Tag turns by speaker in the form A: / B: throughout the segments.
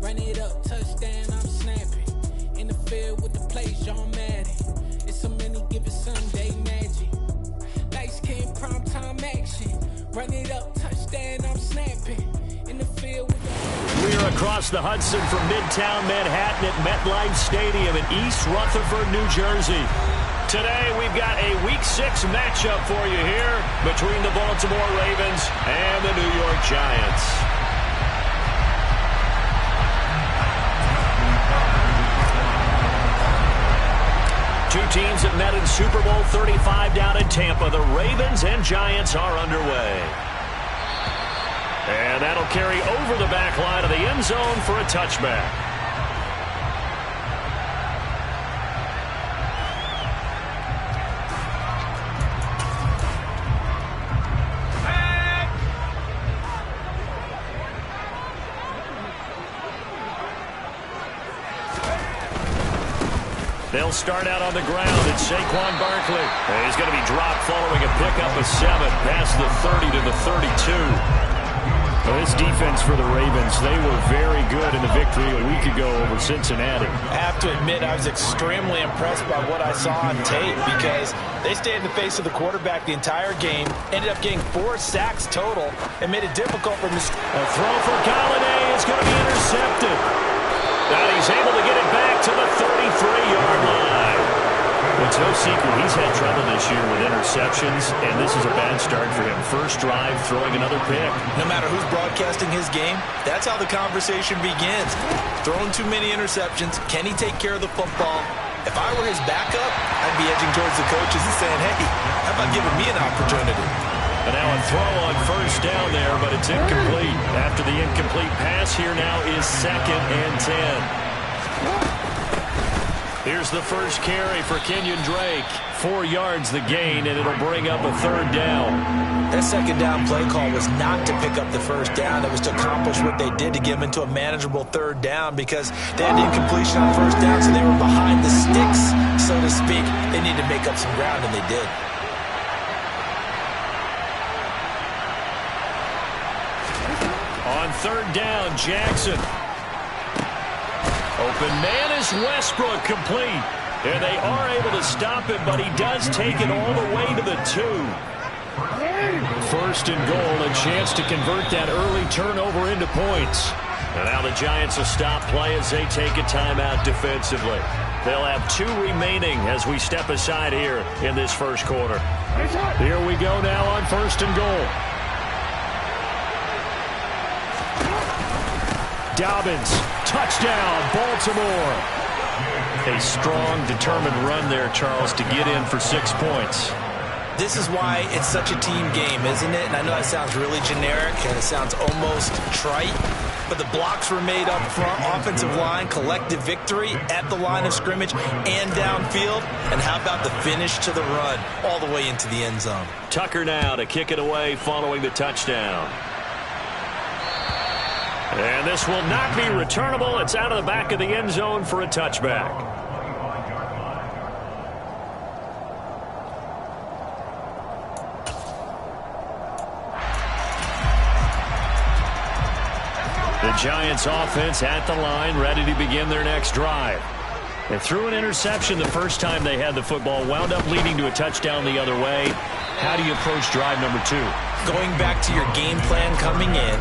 A: Run it up, touchdown, I'm snapping. In the field with the plays, John Madden. It's so many given Sunday magic. Light skin, primetime action. Run it up, touchdown, I'm snapping. In the field with the
B: We're across the Hudson from Midtown Manhattan at MetLife Stadium in East Rutherford, New Jersey. Today, we've got a Week 6 matchup for you here between the Baltimore Ravens and the New York Giants. Two teams that met in Super Bowl 35 down in Tampa. The Ravens and Giants are underway. And that'll carry over the back line of the end zone for a touchback. They'll start out on the ground. It's Saquon Barkley. And he's going to be dropped following a pickup of 7 past the 30 to the 32.
C: Well, this defense for the Ravens, they were very good in the victory a week ago over Cincinnati.
D: I have to admit, I was extremely impressed by what I saw on tape because they stayed in the face of the quarterback the entire game, ended up getting 4 sacks total, and made it difficult for him.
B: A throw for Golladay is going to be intercepted. And he's able to get it back to the 33-yard line. It's no secret he's had trouble this year with interceptions, and this is a bad start for him. First drive, throwing another pick.
D: No matter who's broadcasting his game, that's how the conversation begins. Throwing too many interceptions, can he take care of the football? If I were his backup, I'd be edging towards the coaches and saying, hey, how about giving me an opportunity?
B: And now a throw on first down there, but it's incomplete. After the incomplete pass, here now is 2nd and 10. Here's the first carry for Kenyon Drake. 4 yards the gain, and it'll bring up a 3rd down.
D: That 2nd down play call was not to pick up the 1st down. It was to accomplish what they did to get them into a manageable 3rd down because they had incompletion on 1st down, so they were behind the sticks, so to speak. They needed to make up some ground, and they did.
B: On 3rd down, Jackson. Open man is Westbrook, complete. And they are able to stop him, but he does take it all the way to the 2. 1st and goal, a chance to convert that early turnover into points. And now the Giants will stop play as they take a timeout defensively. They'll have 2 remaining as we step aside here in this first quarter. Here we go now on 1st and goal. Dobbins, touchdown, Baltimore. A strong, determined run there, Charles, to get in for 6 points.
D: This is why it's such a team game, isn't it? And I know that sounds really generic and it sounds almost trite, but the blocks were made up front, offensive line, collective victory at the line of scrimmage and downfield. And how about the finish to the run all the way into the end zone?
B: Tucker now to kick it away following the touchdown. And this will not be returnable. It's out of the back of the end zone for a touchback. The Giants offense at the line, ready to begin their next drive. They threw an interception the first time they had the football, wound up leading to a touchdown the other way. How do you approach drive number 2?
D: Going back to your game plan coming in,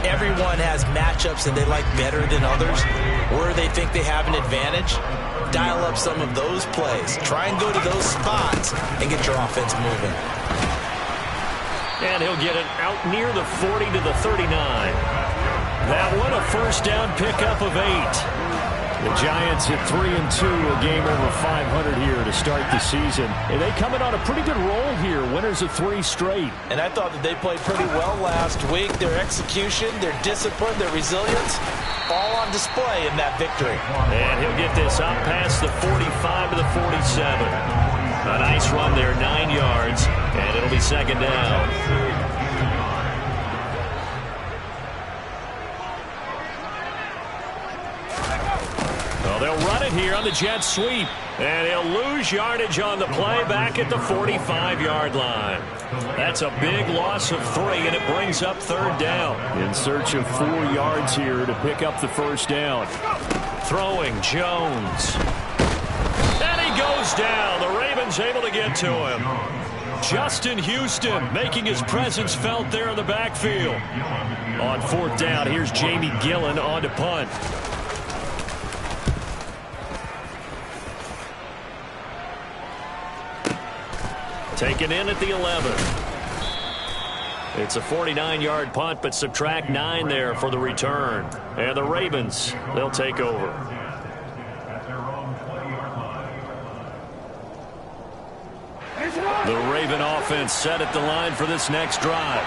D: everyone has matchups that they like better than others, where they think they have an advantage. Dial up some of those plays. Try and go to those spots and get your offense moving.
B: And he'll get it out near the 40 to the 39. That one a first down pickup of 8. The Giants at 3-2, a game over 500 here to start the season. And they come in on a pretty good roll here, winners of 3 straight.
D: And I thought that they played pretty well last week. Their execution, their discipline, their resilience, all on display in that victory.
B: And he'll get this up past the 45 to the 47. A nice run there, 9 yards, and it'll be 2nd down. Well, they'll run it here on the jet sweep. And he'll lose yardage on the play back at the 45-yard line. That's a big loss of 3, and it brings up 3rd down.
C: In search of 4 yards here to pick up the first down.
B: Throwing Jones. And he goes down. The Ravens able to get to him. Justin Houston making his presence felt there in the backfield. On 4th down, here's Jamie Gillen on to punt. Taken in at the 11. It's a 49-yard punt, but subtract 9 there for the return. And the Ravens, they'll take over. The Raven offense set at the line for this next drive.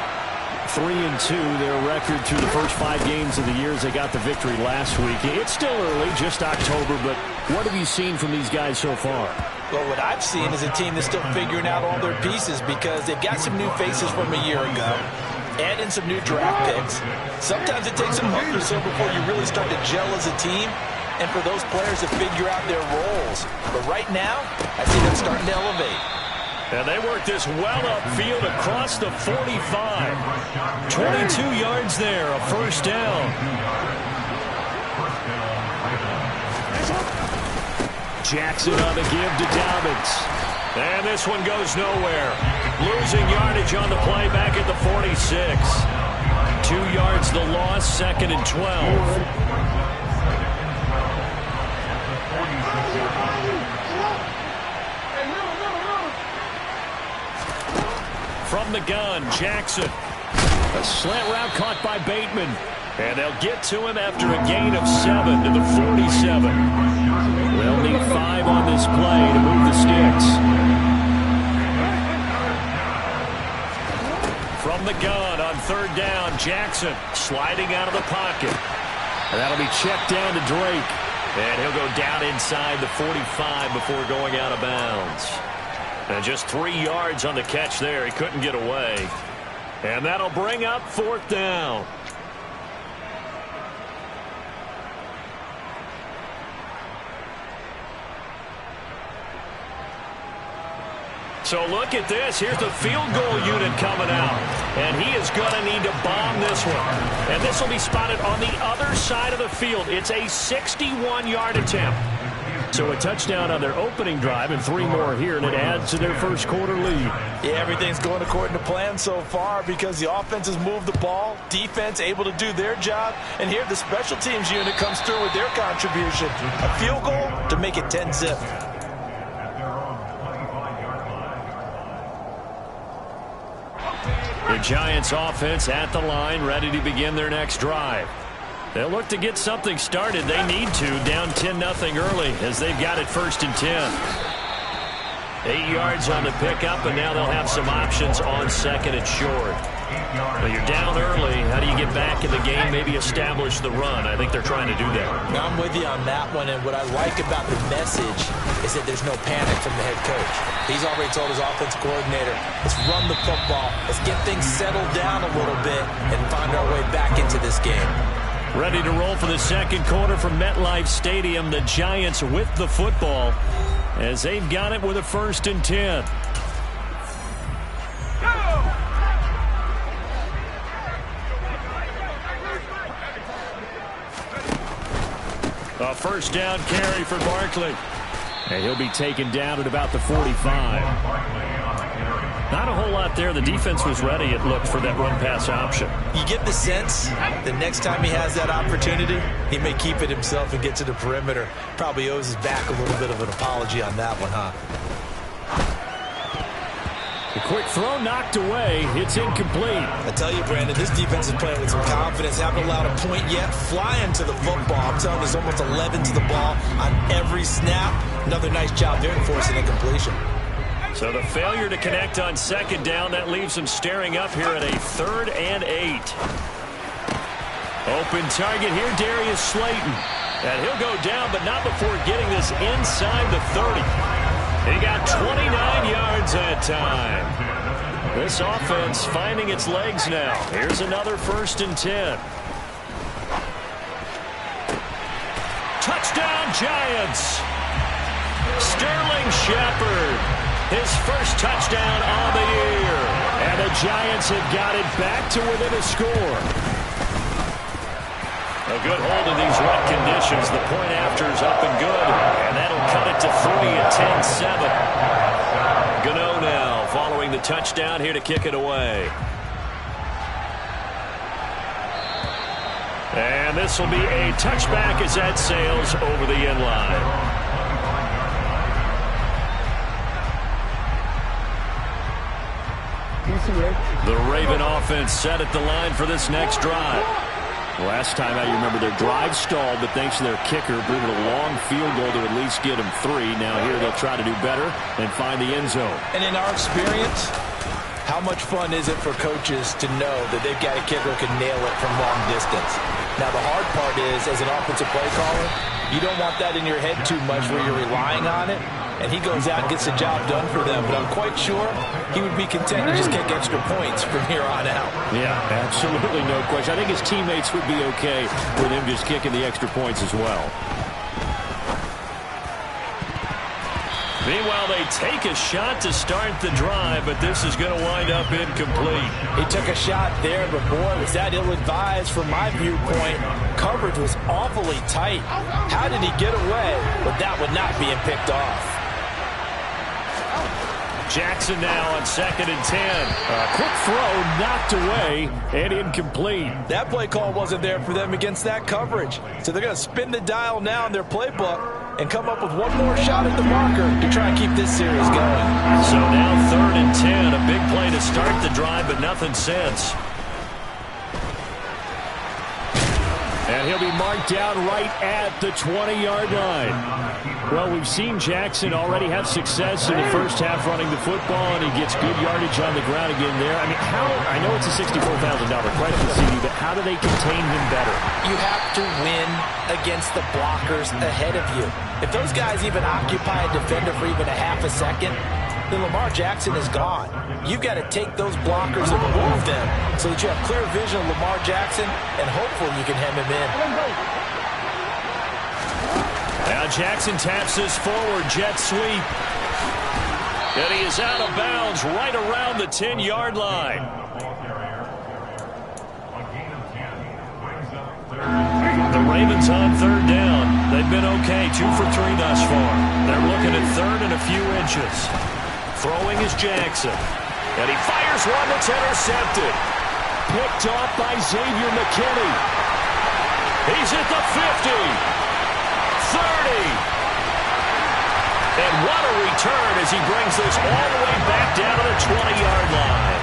C: 3-2, their record through the first 5 games of the year as they got the victory last week. It's still early, just October, but what have you seen from these guys so far?
D: Well, what I've seen is a team that's still figuring out all their pieces because they've got some new faces from a year ago, add in some new draft picks. Sometimes it takes a month or so before you really start to gel as a team and for those players to figure out their roles. But right now, I see them starting to elevate.
B: And they work this well upfield across the 45. 22 yards there, a first down.
C: Jackson on the give to Dobbins.
B: And this one goes nowhere. Losing yardage on the play back at the 46. 2 yards the loss, 2nd and 12. From the gun, Jackson.
C: A slant route caught by Bateman.
B: And they'll get to him after a gain of 7 to the 47.
C: They'll need 5 on this play to move the sticks.
B: From the gun on 3rd down, Jackson sliding out of the pocket.
C: And that'll be checked down to Drake.
B: And he'll go down inside the 45 before going out of bounds. And just 3 yards on the catch there. He couldn't get away. And that'll bring up 4th down. So look at this. Here's the field goal unit coming out. And he is going to need to bomb this one. And this will be spotted on the other side of the field. It's a 61-yard attempt.
C: So a touchdown on their opening drive and 3 more here, and it adds to their first quarter lead.
D: Yeah, everything's going according to plan so far because the offense has moved the ball, defense able to do their job, and here the special teams unit comes through with their contribution. A field goal to make it 10-zip.
B: The Giants offense at the line, ready to begin their next drive. They'll look to get something started. They need to, down 10-0 early as they've got it 1st and 10. 8 yards on the pickup, and now they'll have some options on 2nd and short. Well, you're down early. How do you get back in the game, maybe establish the run? I think they're trying to do that.
D: Now, I'm with you on that one, and what I like about the message is that there's no panic from the head coach. He's already told his offensive coordinator, let's run the football, let's get things settled down a little bit and find our way back into this game.
B: Ready to roll for the 2nd quarter from MetLife Stadium. The Giants with the football as they've got it with a 1st and 10. A first down carry for Barkley.
C: And he'll be taken down at about the 45.
B: Not a whole lot there. The defense was ready, it looked, for that run-pass option.
D: You get the sense the next time he has that opportunity, he may keep it himself and get to the perimeter. Probably owes his back a little bit of an apology on that one, huh?
C: The quick throw knocked away. It's incomplete.
D: I tell you, Brandon, this defense is playing with some confidence. Haven't allowed a point yet. Flying to the football. I'm telling you, there's almost 11 to the ball on every snap. Another nice job there forcing incompletion.
B: So the failure to connect on 2nd down, that leaves them staring up here at a 3rd and 8. Open target here, Darius Slayton. And he'll go down, but not before getting this inside the 30. He got 29 yards that time. This offense finding its legs now. Here's another 1st and 10. Touchdown, Giants. Sterling Shepard, his first touchdown on the year.
C: And the Giants have got it back to within a score.
B: A good hold in these wet conditions. The point after is up and good. And that'll cut it to 3 at 10-7. Gano now following the touchdown here to kick it away. And this will be a touchback as that sails over the end line. The Raven offense set at the line for this next drive.
C: Last time out, you remember their drive stalled, but thanks to their kicker, bringing a long field goal to at least get them 3. Now here they'll try to do better and find the end zone.
D: And in our experience, how much fun is it for coaches to know that they've got a kicker who can nail it from long distance? Now the hard part is, as an offensive play caller, you don't want that in your head too much where you're relying on it. And he goes out and gets the job done for them. But I'm quite sure he would be content to just kick extra points from here on out.
C: Yeah, absolutely no question. I think his teammates would be okay with him just kicking the extra points as well.
B: Meanwhile, they take a shot to start the drive, but this is going to wind up incomplete.
D: He took a shot there, but boy, was that ill-advised from my viewpoint. Coverage was awfully tight. How did he get away? But that would not being picked off.
B: Jackson now on 2nd and 10.
C: A quick throw knocked away and incomplete.
D: That play call wasn't there for them against that coverage. So they're going to spin the dial now in their playbook and come up with one more shot at the marker to try and keep this series going.
B: So now 3rd and 10. A big play to start the drive, but nothing since.
C: And he'll be marked down right at the 20-yard line. Well, we've seen Jackson already have success in the first half running the football, and he gets good yardage on the ground again there. I mean, I know it's a $64,000 question, CD, but how do they contain him better?
D: You have to win against the blockers ahead of you. If those guys even occupy a defender for even a half a second, then Lamar Jackson is gone. You've got to take those blockers and move them so that you have clear vision of Lamar Jackson, and hopefully you can hem him in.
B: Now Jackson taps this forward jet sweep. And he is out of bounds right around the 10-yard line. The Ravens on 3rd down. They've been okay, 2 for 3 thus far. They're looking at 3rd and a few inches. Throwing is Jackson. And he fires one that's intercepted.
C: Picked off by Xavier McKinney.
B: He's at the 50. 30. And what a return as he brings this all the way back down to the 20-yard line.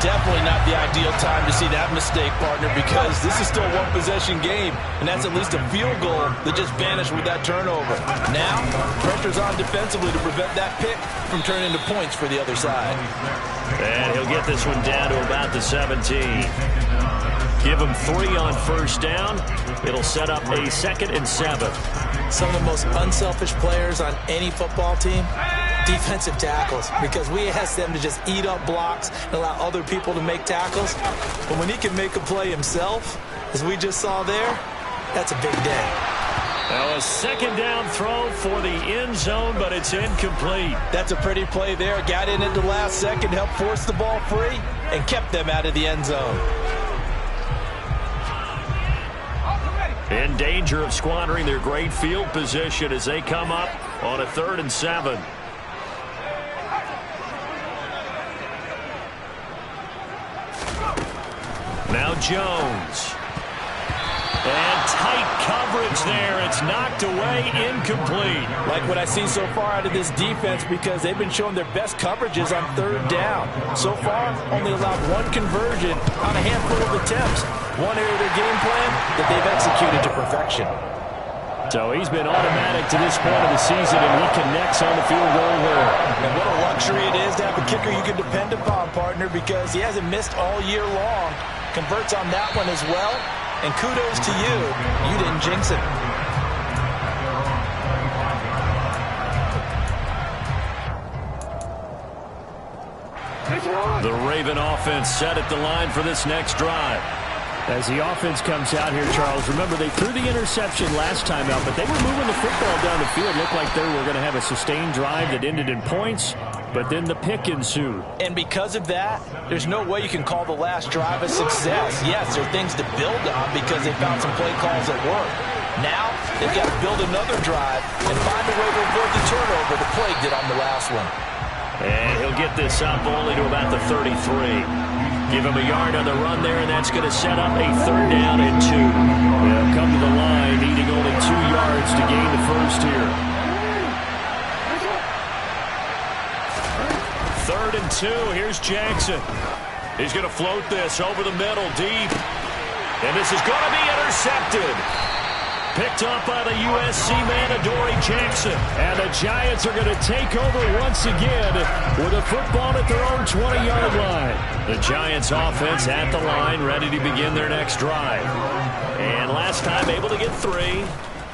D: Definitely not the ideal time to see that mistake, partner, because this is still a one-possession game, and that's at least a field goal that just vanished with that turnover. Now, pressure's on defensively to prevent that pick from turning into points for the other side.
B: And he'll get this one down to about the 17. Give him 3 on 1st down. It'll set up a 2nd and 7.
D: Some of the most unselfish players on any football team, defensive tackles, because we ask them to just eat up blocks and allow other people to make tackles. But when he can make a play himself, as we just saw there, that's a big day.
B: Now a 2nd down throw for the end zone, but it's incomplete.
D: That's a pretty play there. Got in at the last second, helped force the ball free, and kept them out of the end zone.
B: In danger of squandering their great field position as they come up on a 3rd and 7. Now Jones. And tight coverage there. It's knocked away, incomplete.
D: Like what I see so far out of this defense, because they've been showing their best coverages on 3rd down. So far, only allowed 1 conversion on a handful of attempts. One area of their game plan that they've executed to perfection.
C: So he's been automatic to this point of the season, and he connects on the field goal there.
D: And what a luxury it is to have a kicker you can depend upon, partner, because he hasn't missed all year long. Converts on that one as well. And kudos to you. You didn't jinx it.
B: The Raven offense set at the line for this next drive.
C: As the offense comes out here, Charles, remember they threw the interception last time out, but they were moving the football down the field. Looked like they were going to have a sustained drive that ended in points, but then the pick ensued.
D: And because of that, there's no way you can call the last drive a success. Yes, there are things to build on because they found some play calls that work. Now, they've got to build another drive and find a way to avoid the turnover the Plague did on the last one.
B: And he'll get this up only to about the 33. Give him a yard on the run there, and that's going to set up a 3rd down and 2. They'll come to the line, needing only 2 yards to gain the first here. 3rd and 2. Here's Jackson. He's going to float this over the middle, deep. And this is going to be intercepted. Picked up by the USC man, Adoree Jackson. And the Giants are going to take over once again with a football at their own 20-yard line. The Giants offense at the line, ready to begin their next drive. And last time able to get 3.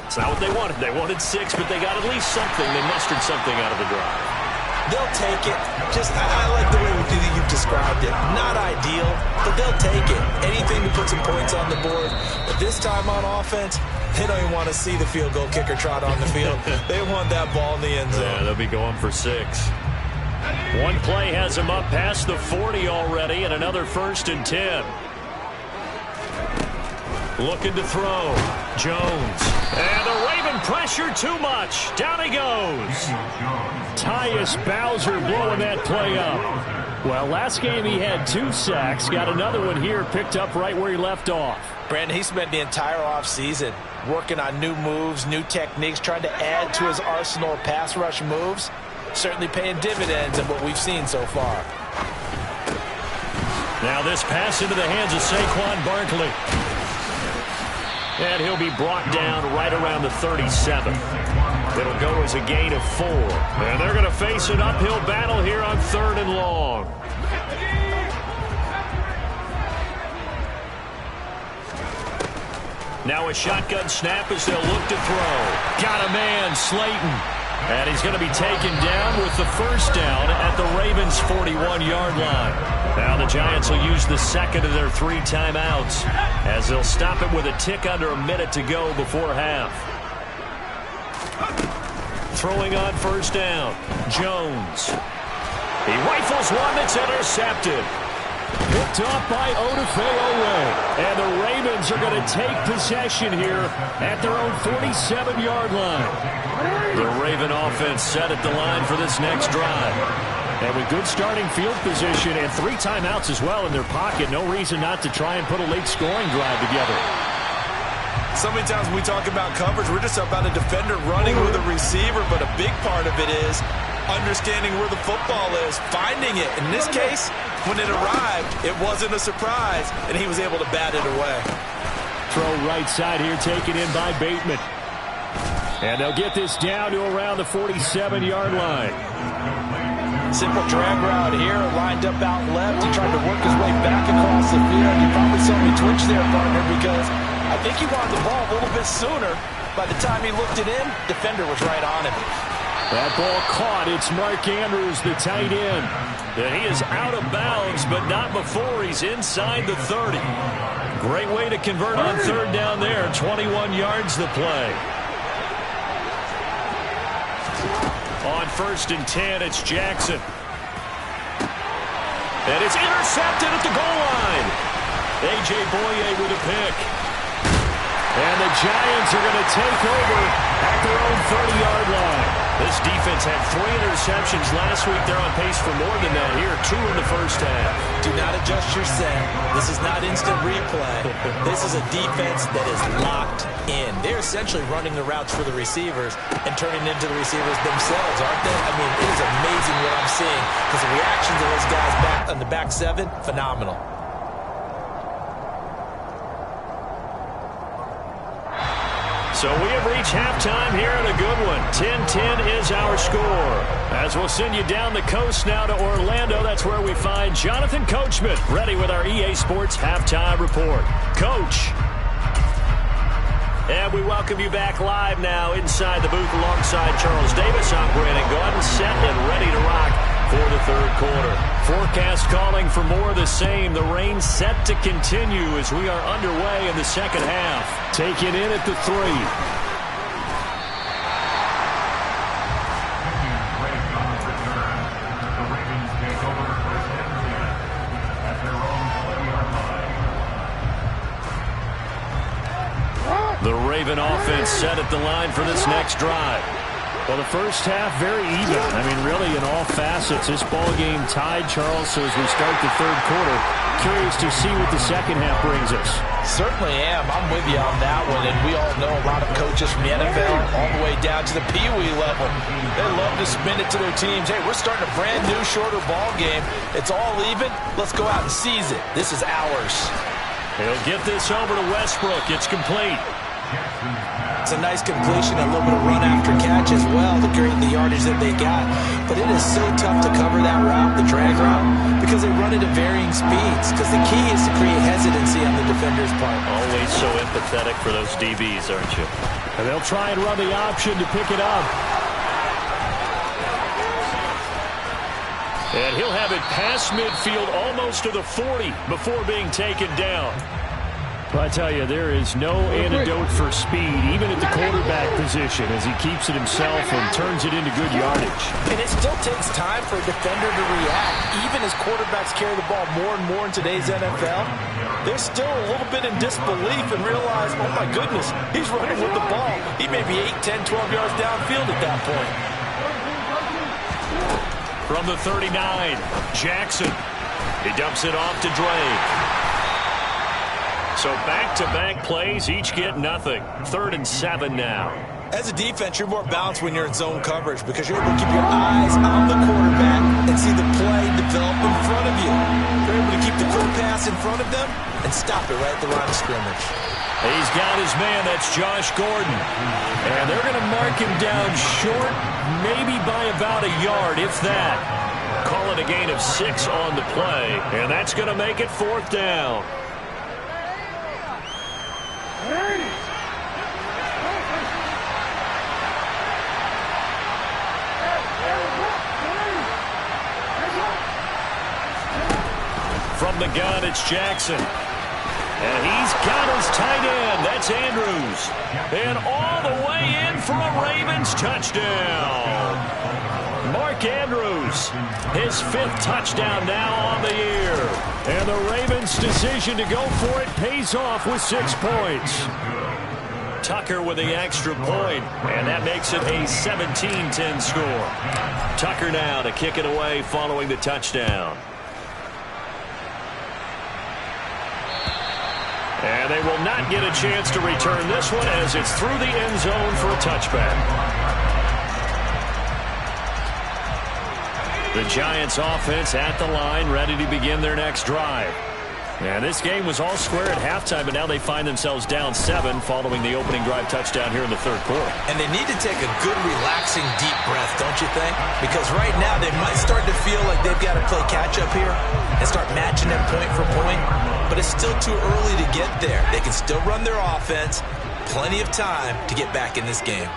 B: It's not what they wanted. They wanted 6, but they got at least something. They mustered something out of the drive.
D: They'll take it. I like the way you've described it. Not ideal, but they'll take it. Anything to put some points on the board. But this time on offense, they don't even want to see the field goal kicker trot on the field. They want that ball in the end zone.
B: Yeah, they'll be going for 6. One play has them up past the 40 already, and another 1st and 10. Looking to throw. Jones. And the Raven pressure too much. Down he goes.
C: Tyus Bowser blowing that play up. Well, last game he had 2 sacks. Got another one here, picked up right where he left off.
D: Brandon, he spent the entire offseason working on new moves, new techniques, trying to add to his arsenal of pass rush moves. Certainly paying dividends in what we've seen so far.
B: Now this pass into the hands of Saquon Barkley. And he'll be brought down right around the 37. It'll go as a gain of 4. And they're going to face an uphill battle here on 3rd and long. Now a shotgun snap as they'll look to throw. Got a man, Slayton. And he's going to be taken down with the 1st down at the Ravens' 41-yard line. Now the Giants will use the 2nd of their 3 timeouts as they'll stop it with a tick under a minute to go before half. Throwing on 1st down, Jones. He rifles one that's intercepted.
C: Picked off by Odafe Oweh. And the Ravens are going to take possession here at their own 47-yard line.
B: The Raven offense set at the line for this next drive.
C: And with good starting field position and 3 timeouts as well in their pocket, no reason not to try and put a late scoring drive together.
D: So many times when we talk about coverage, we're just about a defender running with a receiver, but a big part of it is understanding where the football is, finding it. In this case, when it arrived, it wasn't a surprise, and he was able to bat it away.
C: Throw right side here, taken in by Bateman. And they'll get this down to around the 47-yard line.
D: Simple drag route here, lined up out left. He tried to work his way back across the field. You probably saw me twitch there, partner, because I think he wanted the ball a little bit sooner. By the time he looked it in, defender was right on him.
C: That ball caught. It's Mark Andrews, the tight end.
B: And he is out of bounds, but not before he's inside the 30. Great way to convert on 3rd down there. 21 yards to play. On 1st and 10, it's Jackson. And it's intercepted at the goal line. A.J. Boye with a pick.
C: And the Giants are going to take over at their own 30-yard line.
B: This defense had 3 interceptions last week. They're on pace for more than that here. 2 in the first half.
D: Do not adjust your set. This is not instant replay. This is a defense that is locked in. They're essentially running the routes for the receivers and turning into the receivers themselves, aren't they? I mean, it is amazing what I'm seeing because the reactions of those guys back on the back 7, phenomenal.
B: So we have reached halftime here in a good one. 10-10 is our score. As we'll send you down the coast now to Orlando, that's where we find Jonathan Coachman, ready with our EA Sports Halftime Report. Coach. And we welcome you back live now inside the booth alongside Charles Davis. I'm Brandon Gaudin, set and ready to rock for the third quarter. Forecast calling for more of the same. The rain set to continue as we are underway in the second half.
C: Taken in at the 3.
B: The Raven offense set at the line for this next drive.
C: Well, the first half, very even. I mean, really, in all facets, this ball game tied, Charles. So as we start the third quarter, curious to see what the second half brings us.
D: Certainly am. I'm with you on that one. And we all know a lot of coaches from the NFL all the way down to the Pee Wee level. They love to spin it to their teams. Hey, we're starting a brand new, shorter ball game. It's all even. Let's go out and seize it. This is ours.
B: He'll get this over to Westbrook. It's complete.
D: It's a nice completion, a little bit of run after catch as well to create the yardage that they got. But it is so tough to cover that route, the drag route, because they run it at varying speeds. Because the key is to create hesitancy on the defender's part.
B: Always so empathetic for those DBs, aren't you?
C: And they'll try and run the option to pick it up.
B: And he'll have it past midfield almost to the 40 before being taken down.
C: Well, I tell you, there is no antidote for speed, even at the quarterback position, as he keeps it himself and turns it into good yardage.
D: And it still takes time for a defender to react. Even as quarterbacks carry the ball more and more in today's NFL, they're still a little bit in disbelief and realize, oh my goodness, he's running with the ball. He may be 8, 10, 12 yards downfield at that point.
B: From the 39, Jackson. He dumps it off to Drake. So back-to-back plays, each get nothing. 3rd and 7 now.
D: As a defense, you're more balanced when you're in zone coverage because you're able to keep your eyes on the quarterback and see the play develop in front of you. You're able to keep the quick pass in front of them and stop it right at the line of scrimmage.
B: He's got his man. That's Josh Gordon. And they're going to mark him down short, maybe by about a yard, if that. Call it a gain of 6 on the play, and that's going to make it 4th down. From the gun, it's Jackson. And he's got his tight end. That's Andrews. And all the way in for a Ravens touchdown. Mark Andrews, his 5th touchdown now on the year. And the Ravens' decision to go for it pays off with 6 points. Tucker with the extra point, and that makes it a 17-10 score. Tucker now to kick it away following the touchdown. And they will not get a chance to return this one as it's through the end zone for a touchback. The Giants offense at the line, ready to begin their next drive. And this game was all square at halftime, but now they find themselves down 7 following the opening drive touchdown here in the third quarter.
D: And they need to take a good, relaxing, deep breath, don't you think? Because right now they might start to feel like they've got to play catch-up here and start matching them point for point. But it's still too early to get there. They can still run their offense. Plenty of time to get back in this game.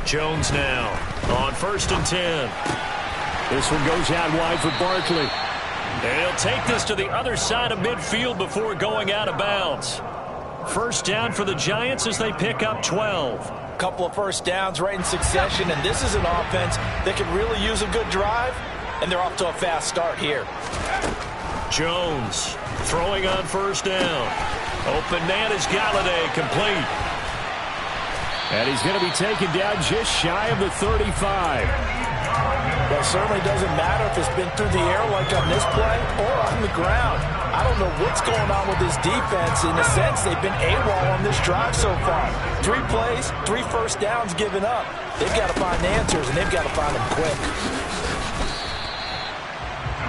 B: Jones now on 1st and 10.
C: This one goes out wide for Barkley.
B: And he'll take this to the other side of midfield before going out of bounds. 1st down for the Giants as they pick up 12.
D: Couple of first downs right in succession, and this is an offense that can really use a good drive, and they're off to a fast start here.
B: Jones throwing on 1st down. Open man is Galladay, complete.
C: And he's going to be taken down just shy of the 35.
D: Well, it certainly doesn't matter if it's been through the air like on this play or on the ground. I don't know what's going on with this defense. In a sense, they've been AWOL on this drive so far. 3 plays, 3 first downs given up. They've got to find answers, and they've got to find them quick.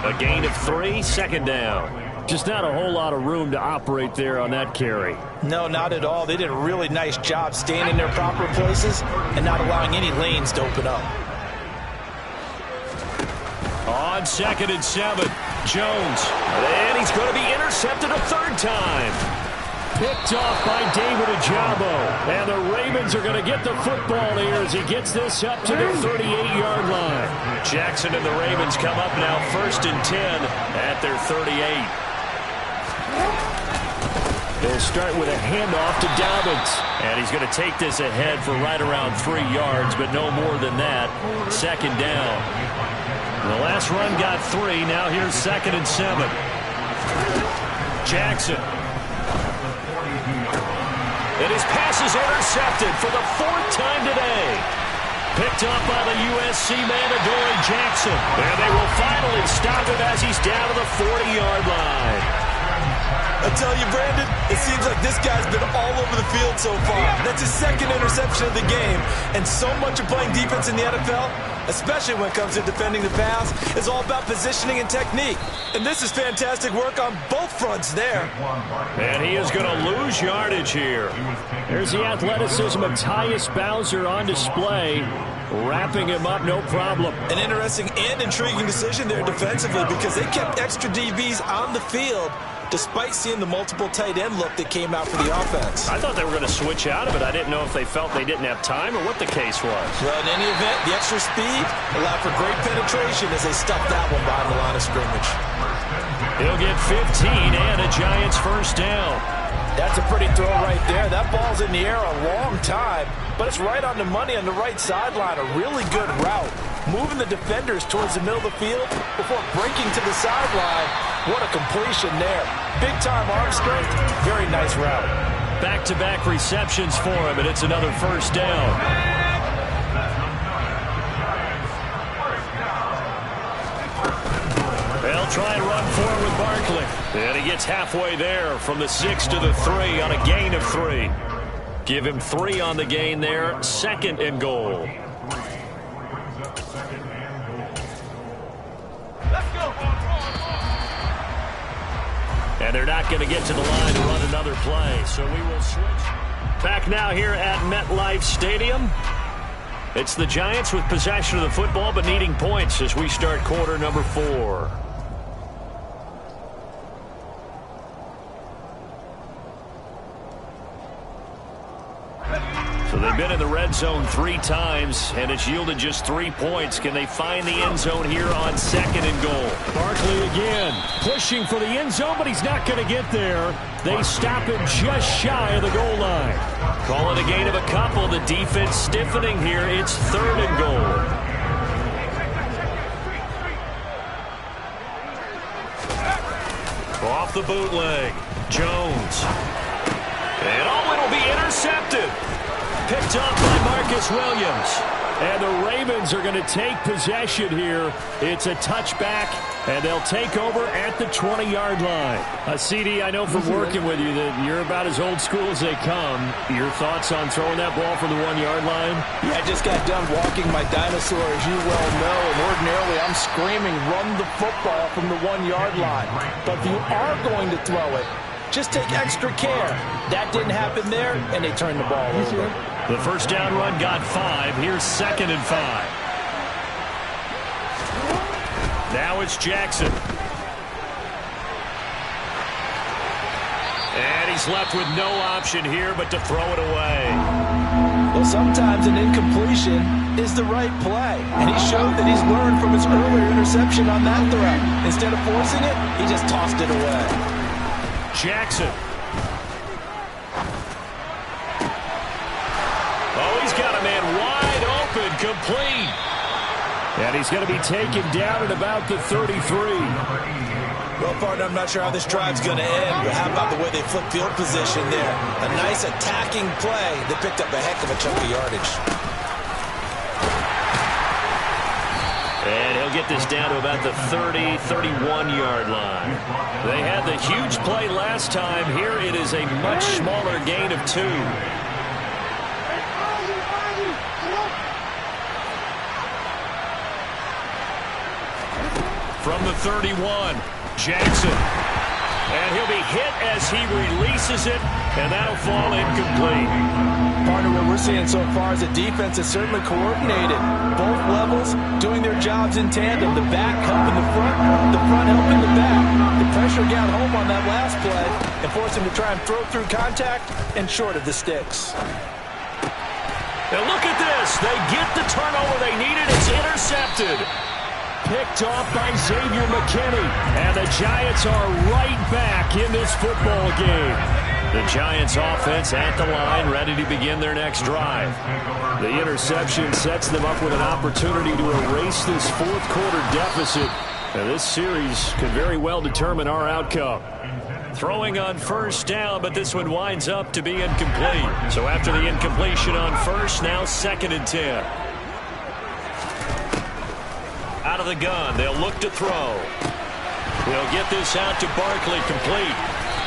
B: A gain of 3, 2nd down.
C: Just not a whole lot of room to operate there on that carry.
D: No, not at all. They did a really nice job staying in their proper places and not allowing any lanes to open up.
B: On 2nd and 7, Jones. And he's going to be intercepted a 3rd time.
C: picked off by David Ojabo. And the Ravens are going to get the football here as he gets this up to the 38-yard line.
B: Jackson and the Ravens come up now 1st and 10 at their 38.
C: They'll start with a handoff to Dobbins.
B: And he's going to take this ahead for right around 3 yards, but no more than that. 2nd down. The last run got 3. Now here's 2nd and 7. Jackson. And his pass is intercepted for the 4th time today. Picked up by the USC man, Adoree Jackson. And they will finally stop him as he's down to the 40-yard line.
D: I tell you, Brandon, it seems like this guy's been all over the field so far. That's his 2nd interception of the game. And so much of playing defense in the NFL, especially when it comes to defending the pass, is all about positioning and technique. And this is fantastic work on both fronts there.
B: And he is going to lose yardage here.
C: There's the athleticism of Tyus Bowser on display. Wrapping him up, no problem.
D: An interesting and intriguing decision there defensively because they kept extra DBs on the field despite seeing the multiple tight end look that came out for the offense.
B: I thought they were going to switch out of it. I didn't know if they felt they didn't have time or what the case was.
D: Well, in any event, the extra speed allowed for great penetration as they stuffed that one behind the line of scrimmage.
B: He'll get 15 and a Giants 1st down.
D: That's a pretty throw right there. That ball's in the air a long time, but it's right on the money on the right sideline. A really good route. Moving the defenders towards the middle of the field before breaking to the sideline. What a completion there. Big-time arm strength. Very nice route.
B: Back-to-back receptions for him, and it's another 1st down. They'll try and run forward with Barkley. And he gets halfway there from the 6 to the 3 on a gain of 3. Give him 3 on the gain there. 2nd and goal. And they're not going to get to the line to run another play, so we will switch. Back now here at MetLife Stadium. It's the Giants with possession of the football but needing points as we start quarter number 4. So they've been in the red zone 3 times, and it's yielded just 3 points. Can they find the end zone here on 2nd and goal?
C: Barkley again, pushing for the end zone, but he's not going to get there. They stop him just shy of the goal line.
B: Call it a gain of a couple. The defense stiffening here. It's 3rd and goal. Off the bootleg. Jones. And it'll be intercepted. Picked up by Marcus Williams.
C: And the Ravens are going to take possession here. It's a touchback, and they'll take over at the 20-yard line. CD, I know from working with you that you're about as old school as they come. Your thoughts on throwing that ball from the 1-yard line?
E: Yeah, I just got done walking my dinosaur, as you well know, and ordinarily I'm screaming, run the football from the 1-yard line. But if you are going to throw it, just take extra care. That didn't happen there, and they turned the ball over.
B: The 1st down run got 5. Here's 2nd and 5. Now it's Jackson. And he's left with no option here but to throw it away.
E: Well, sometimes an incompletion is the right play. And he showed that he's learned from his earlier interception on that throw. Instead of forcing it, he just tossed it away.
B: Jackson. Oh, he's got a man wide open, complete.
C: And he's going to be taken down at about the 33.
D: Well, partner, I'm not sure how this drive's going to end, but how about the way they flip field position there? A nice attacking play that picked up a heck of a chunk of yardage.
B: And he'll get this down to about the 30, 31-yard line. They had the huge play last time. Here it is a much smaller gain of 2. From the 31, Jackson.
C: And he'll be hit as he releases it, and that'll fall incomplete.
E: Partner, what we're seeing so far is a defense is certainly coordinated. Both levels doing their jobs in tandem. The back helping the front helping the back. The pressure got home on that last play and forced him to try and throw through contact and short of the sticks.
C: And look at this. They get the turnover they needed. It's intercepted. Picked off by Xavier McKinney. And the Giants are right back in this football game.
B: The Giants offense at the line, ready to begin their next drive.
C: The interception sets them up with an opportunity to erase this fourth quarter deficit. And this series could very well determine our outcome.
B: Throwing on first down, but this one winds up to be incomplete. So after the incompletion on first, now 2nd and 10. Out of the gun, they'll look to throw. They'll get this out to Barkley, complete.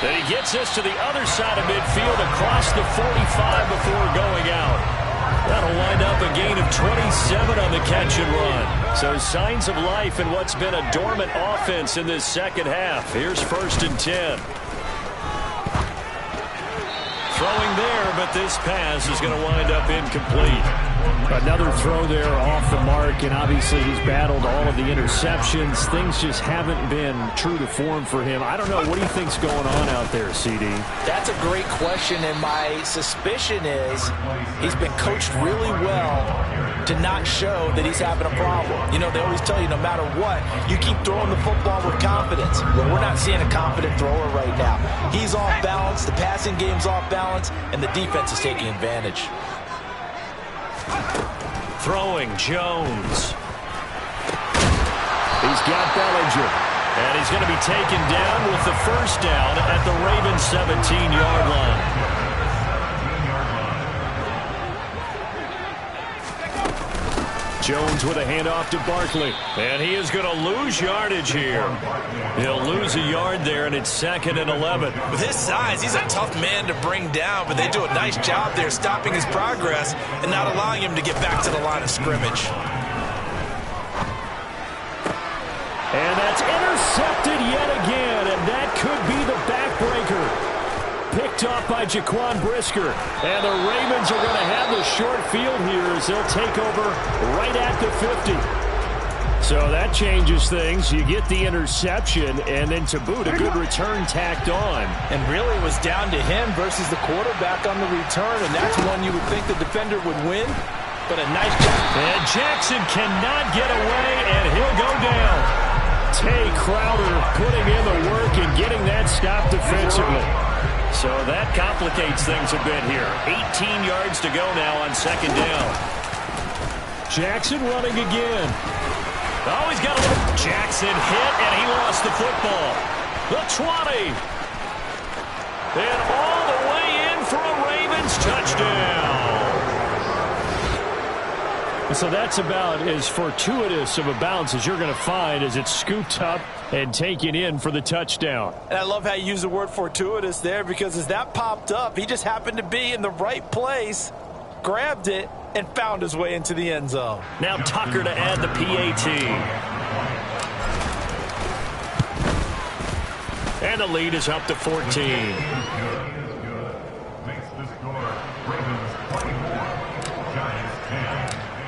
B: Then he gets this to the other side of midfield across the 45 before going out. That'll wind up a gain of 27 on the catch and run. So signs of life in what's been a dormant offense in this second half. Here's 1st and 10. Throwing there, but this pass is going to wind up incomplete.
C: Another throw there off the mark, and obviously he's battled all of the interceptions. Things just haven't been true to form for him. I don't know. What do you think's going on out there, CD?
E: That's a great question, and my suspicion is he's been coached really well to not show that he's having a problem. You know, they always tell you no matter what, you keep throwing the football with confidence. Well, we're not seeing a confident thrower right now. He's off balance, the passing game's off balance, and the defense is taking advantage.
B: Throwing, Jones.
C: He's got Bellinger.
B: And he's going to be taken down with the first down at the Ravens 17-yard line.
C: Jones with a handoff to Barkley.
B: And he is going to lose yardage here. He'll lose a yard there, and it's 2nd and 11.
D: With his size, he's a tough man to bring down, but they do a nice job there stopping his progress and not allowing him to get back to the line of scrimmage.
C: And that's intercepted yet again, and that could be the backbreaker. Picked off by Jaquan Brisker. And the Ravens are going to have the short field here as they'll take over right at the 50. So that changes things. You get the interception, and then to boot, a good return tacked on.
E: And really it was down to him versus the quarterback on the return, and that's one you would think the defender would win. But a nice job.
B: And Jackson cannot get away, and he'll go down.
C: Tay Crowder putting in the work and getting that stop defensively.
B: So that complicates things a bit here. 18 yards to go now on 2nd down.
C: Jackson running again.
B: Oh, he's got a little... Jackson hit, and he lost the football. The 20. And all the way in for a Ravens touchdown.
C: So that's about as fortuitous of a bounce as you're going to find as it's scooped up and taken in for the touchdown.
E: And I love how you use the word fortuitous there, because as that popped up, he just happened to be in the right place, grabbed it, and found his way into the end zone.
B: Now Tucker to add the PAT. And the lead is up to 14.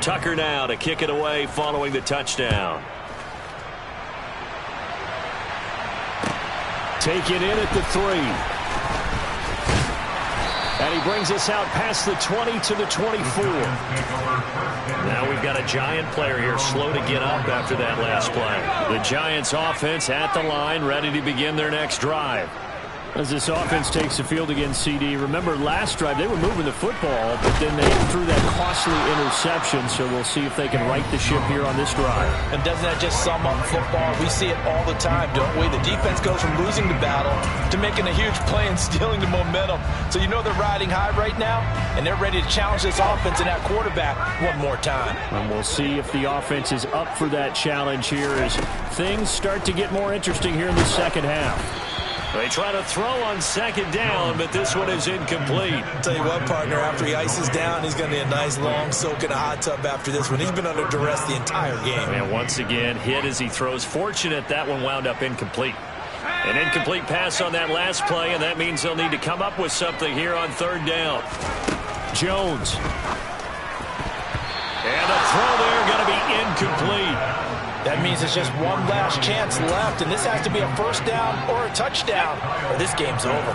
B: Tucker now to kick it away following the touchdown.
C: Take it in at the 3. And he brings us out past the 20 to the 24.
B: Now we've got a Giant player here slow to get up after that last play. The Giants offense at the line, ready to begin their next drive.
C: As this offense takes the field against CD, remember last drive they were moving the football, but then they threw that costly interception, so we'll see if they can right the ship here on this drive.
E: And doesn't that just sum up football? We see it all the time, don't we? The defense goes from losing the battle to making a huge play and stealing the momentum. So you know they're riding high right now, and they're ready to challenge this offense and that quarterback one more time.
C: And we'll see if the offense is up for that challenge here as things start to get more interesting here in the second half.
B: They try to throw on 2nd down, but this one is incomplete.
D: Tell you what, partner, after he ices down, he's going to need a nice long soak in a hot tub after this one. He's been under duress the entire game.
B: And once again, hit as he throws. Fortunate that one wound up incomplete. An incomplete pass on that last play, and that means they'll need to come up with something here on third down.
C: Jones. And the throw there going to be incomplete.
E: That means it's just one last chance left, and this has to be a first down or a touchdown, or this game's over.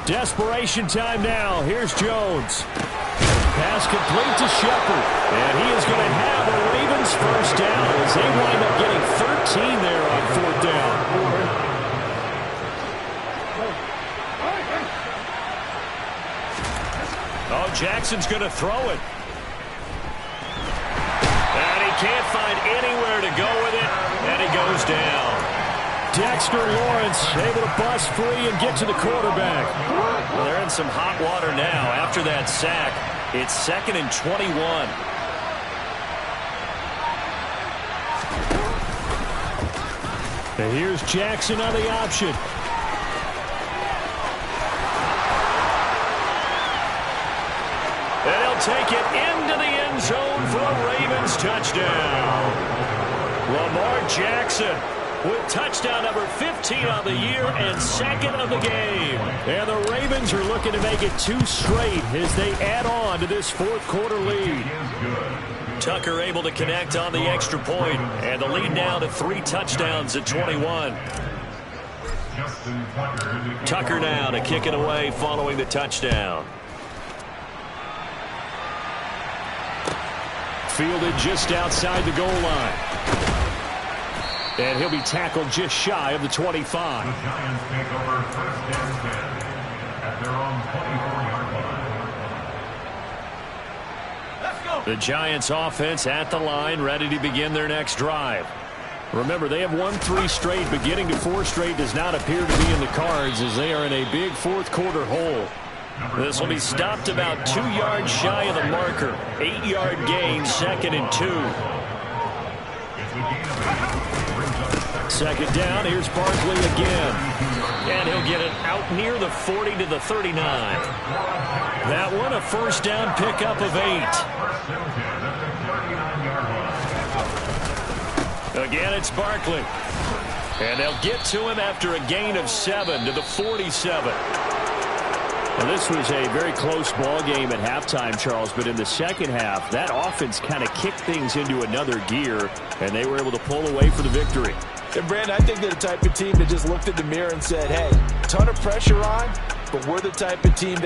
C: Desperation time now. Here's Jones. Pass complete to Shepard. And he is going to have the Ravens first down as they wind up getting 13 there on fourth down.
B: Oh, Jackson's going to throw it. And he can't find anywhere to go with it. And he goes down.
C: Dexter Lawrence able to bust free and get to the quarterback.
B: Well, they're in some hot water now after that sack. It's 2nd and 21.
C: And here's Jackson on the option.
B: And he'll take it into the end zone for a Ravens touchdown. Lamar Jackson with touchdown number 15 on the year and 2nd of the game.
C: And the Ravens are looking to make it 2 straight as they add on to this fourth quarter lead.
B: Tucker able to connect on the extra point, and the lead now to 3 touchdowns at 21. Tucker now to kick it away following the touchdown.
C: Fielded just outside the goal line. And he'll be tackled just shy of the 25.
F: The Giants take over first and 10 at their own 24-yard line. Let's go.
B: The Giants offense at the line, ready to begin their next drive.
C: Remember, they have won 3 straight, but getting to 4 straight does not appear to be in the cards as they are in a big fourth quarter hole.
B: This will be stopped about 2 yards shy of the marker. 8-yard gain, 2nd and 2.
C: Second down, here's Barkley again.
B: And he'll get it out near the 40 to the 39.
C: That one a first down pickup of 8.
B: Again, it's Barkley. And they'll get to him after a gain of 7 to the 47.
C: Well, this was a very close ball game at halftime, Charles, but in the second half, that offense kind of kicked things into another gear, and they were able to pull away for the victory.
E: And, Brandon, I think they're the type of team that just looked in the mirror and said, hey, ton of pressure on, but we're the type of team that